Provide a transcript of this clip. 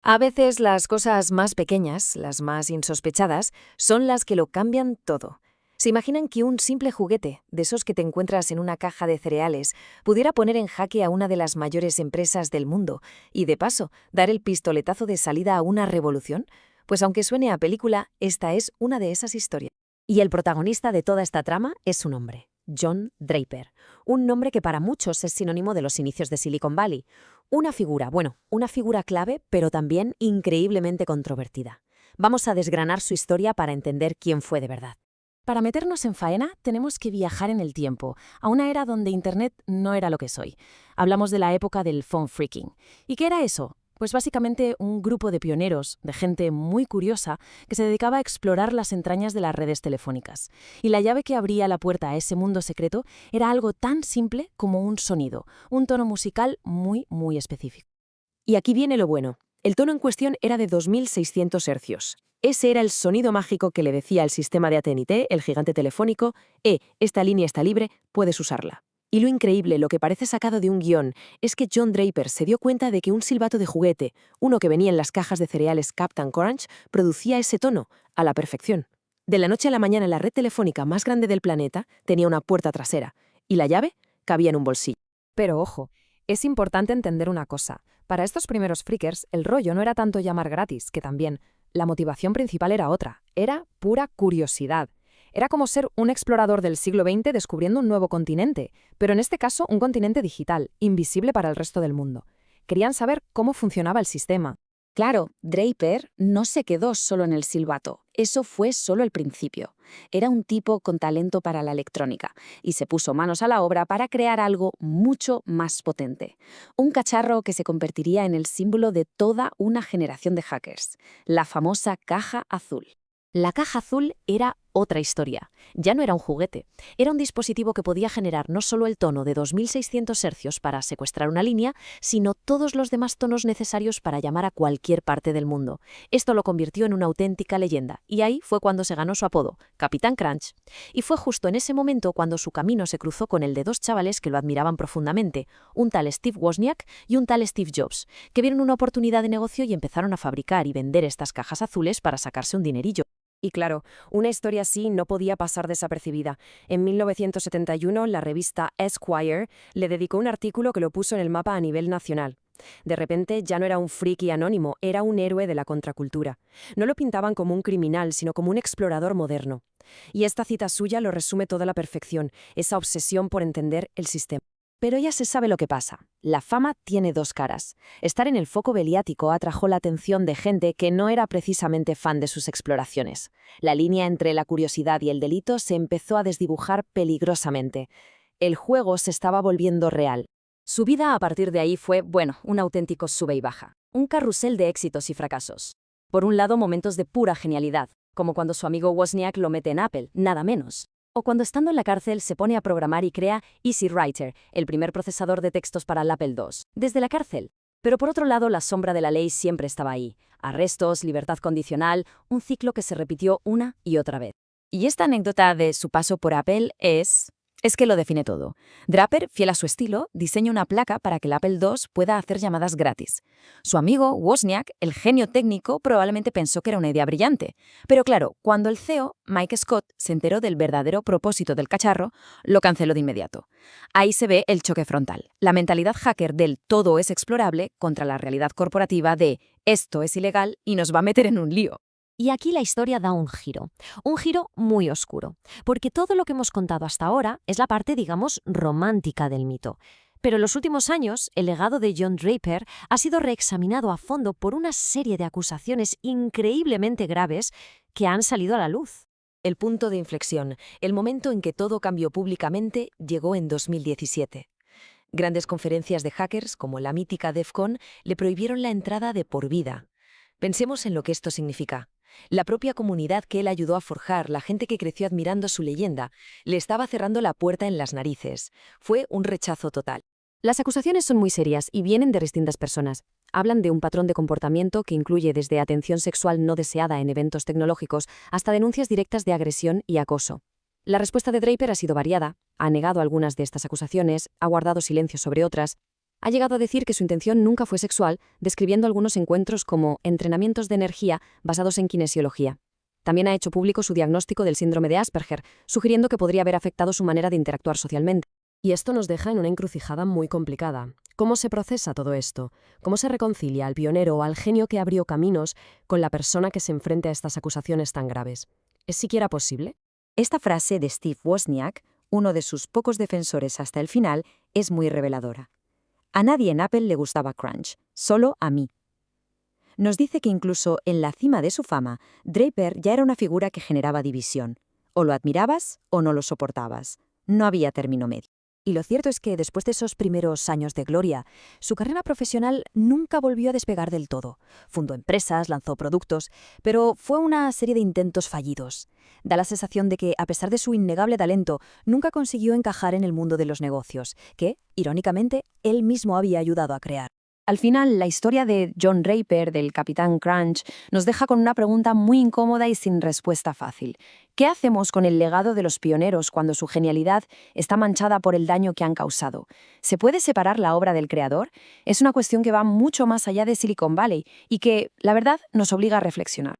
A veces las cosas más pequeñas, las más insospechadas, son las que lo cambian todo. ¿Se imaginan que un simple juguete, de esos que te encuentras en una caja de cereales, pudiera poner en jaque a una de las mayores empresas del mundo y, de paso, dar el pistoletazo de salida a una revolución? Pues aunque suene a película, esta es una de esas historias. Y el protagonista de toda esta trama es un hombre, John Draper, un nombre que para muchos es sinónimo de los inicios de Silicon Valley. Una figura clave, pero también increíblemente controvertida. Vamos a desgranar su historia para entender quién fue de verdad. Para meternos en faena, tenemos que viajar en el tiempo, a una era donde Internet no era lo que es hoy. Hablamos de la época del phone phreaking. ¿Y qué era eso? Pues básicamente un grupo de pioneros, de gente muy curiosa, que se dedicaba a explorar las entrañas de las redes telefónicas. Y la llave que abría la puerta a ese mundo secreto era algo tan simple como un sonido, un tono musical muy específico. Y aquí viene lo bueno. El tono en cuestión era de 2600 hercios. Ese era el sonido mágico que le decía al sistema de AT&T, el gigante telefónico, esta línea está libre, puedes usarla. Y lo increíble, lo que parece sacado de un guión, es que John Draper se dio cuenta de que un silbato de juguete, uno que venía en las cajas de cereales Captain Crunch, producía ese tono, a la perfección. De la noche a la mañana, la red telefónica más grande del planeta tenía una puerta trasera, y la llave cabía en un bolsillo. Pero ojo, es importante entender una cosa. Para estos primeros freakers, el rollo no era tanto llamar gratis, que también. La motivación principal era otra, era pura curiosidad. Era como ser un explorador del siglo XX descubriendo un nuevo continente, pero en este caso un continente digital, invisible para el resto del mundo. Querían saber cómo funcionaba el sistema. Claro, Draper no se quedó solo en el silbato. Eso fue solo el principio. Era un tipo con talento para la electrónica y se puso manos a la obra para crear algo mucho más potente. Un cacharro que se convertiría en el símbolo de toda una generación de hackers, la famosa caja azul. La caja azul era otra historia. Ya no era un juguete. Era un dispositivo que podía generar no solo el tono de 2600 hercios para secuestrar una línea, sino todos los demás tonos necesarios para llamar a cualquier parte del mundo. Esto lo convirtió en una auténtica leyenda, y ahí fue cuando se ganó su apodo, Capitán Crunch. Y fue justo en ese momento cuando su camino se cruzó con el de dos chavales que lo admiraban profundamente, un tal Steve Wozniak y un tal Steve Jobs, que vieron una oportunidad de negocio y empezaron a fabricar y vender estas cajas azules para sacarse un dinerillo. Y claro, una historia así no podía pasar desapercibida. En 1971, la revista Esquire le dedicó un artículo que lo puso en el mapa a nivel nacional. De repente ya no era un friki anónimo, era un héroe de la contracultura. No lo pintaban como un criminal, sino como un explorador moderno. Y esta cita suya lo resume toda la perfección, esa obsesión por entender el sistema. Pero ya se sabe lo que pasa. La fama tiene dos caras. Estar en el foco mediático atrajo la atención de gente que no era precisamente fan de sus exploraciones. La línea entre la curiosidad y el delito se empezó a desdibujar peligrosamente. El juego se estaba volviendo real. Su vida a partir de ahí fue, un auténtico sube y baja. Un carrusel de éxitos y fracasos. Por un lado, momentos de pura genialidad, como cuando su amigo Wozniak lo mete en Apple, nada menos. O cuando estando en la cárcel se pone a programar y crea Easy Writer, el primer procesador de textos para el Apple II, desde la cárcel. Pero por otro lado, la sombra de la ley siempre estaba ahí. Arrestos, libertad condicional, un ciclo que se repitió una y otra vez. Y esta anécdota de su paso por Apple es que lo define todo. Draper, fiel a su estilo, diseña una placa para que el Apple II pueda hacer llamadas gratis. Su amigo, Wozniak, el genio técnico, probablemente pensó que era una idea brillante. Pero claro, cuando el CEO, Mike Scott, se enteró del verdadero propósito del cacharro, lo canceló de inmediato. Ahí se ve el choque frontal. La mentalidad hacker del todo es explorable contra la realidad corporativa de esto es ilegal y nos va a meter en un lío. Y aquí la historia da un giro muy oscuro, porque todo lo que hemos contado hasta ahora es la parte, digamos, romántica del mito. Pero en los últimos años, el legado de John Draper ha sido reexaminado a fondo por una serie de acusaciones increíblemente graves que han salido a la luz. El punto de inflexión, el momento en que todo cambió públicamente, llegó en 2017. Grandes conferencias de hackers, como la mítica DEF CON, le prohibieron la entrada de por vida. Pensemos en lo que esto significa. La propia comunidad que él ayudó a forjar, la gente que creció admirando su leyenda, le estaba cerrando la puerta en las narices. Fue un rechazo total. Las acusaciones son muy serias y vienen de distintas personas. Hablan de un patrón de comportamiento que incluye desde atención sexual no deseada en eventos tecnológicos hasta denuncias directas de agresión y acoso. La respuesta de Draper ha sido variada, ha negado algunas de estas acusaciones, ha guardado silencio sobre otras. Ha llegado a decir que su intención nunca fue sexual, describiendo algunos encuentros como entrenamientos de energía basados en kinesiología. También ha hecho público su diagnóstico del síndrome de Asperger, sugiriendo que podría haber afectado su manera de interactuar socialmente. Y esto nos deja en una encrucijada muy complicada. ¿Cómo se procesa todo esto? ¿Cómo se reconcilia al pionero o al genio que abrió caminos con la persona que se enfrenta a estas acusaciones tan graves? ¿Es siquiera posible? Esta frase de Steve Wozniak, uno de sus pocos defensores hasta el final, es muy reveladora. A nadie en Apple le gustaba Crunch, solo a mí. Nos dice que incluso en la cima de su fama, Draper ya era una figura que generaba división. O lo admirabas o no lo soportabas. No había término medio. Y lo cierto es que después de esos primeros años de gloria, su carrera profesional nunca volvió a despegar del todo. Fundó empresas, lanzó productos, pero fue una serie de intentos fallidos. Da la sensación de que, a pesar de su innegable talento, nunca consiguió encajar en el mundo de los negocios, que, irónicamente, él mismo había ayudado a crear. Al final, la historia de John Draper, del Capitán Crunch, nos deja con una pregunta muy incómoda y sin respuesta fácil. ¿Qué hacemos con el legado de los pioneros cuando su genialidad está manchada por el daño que han causado? ¿Se puede separar la obra del creador? Es una cuestión que va mucho más allá de Silicon Valley y que, la verdad, nos obliga a reflexionar.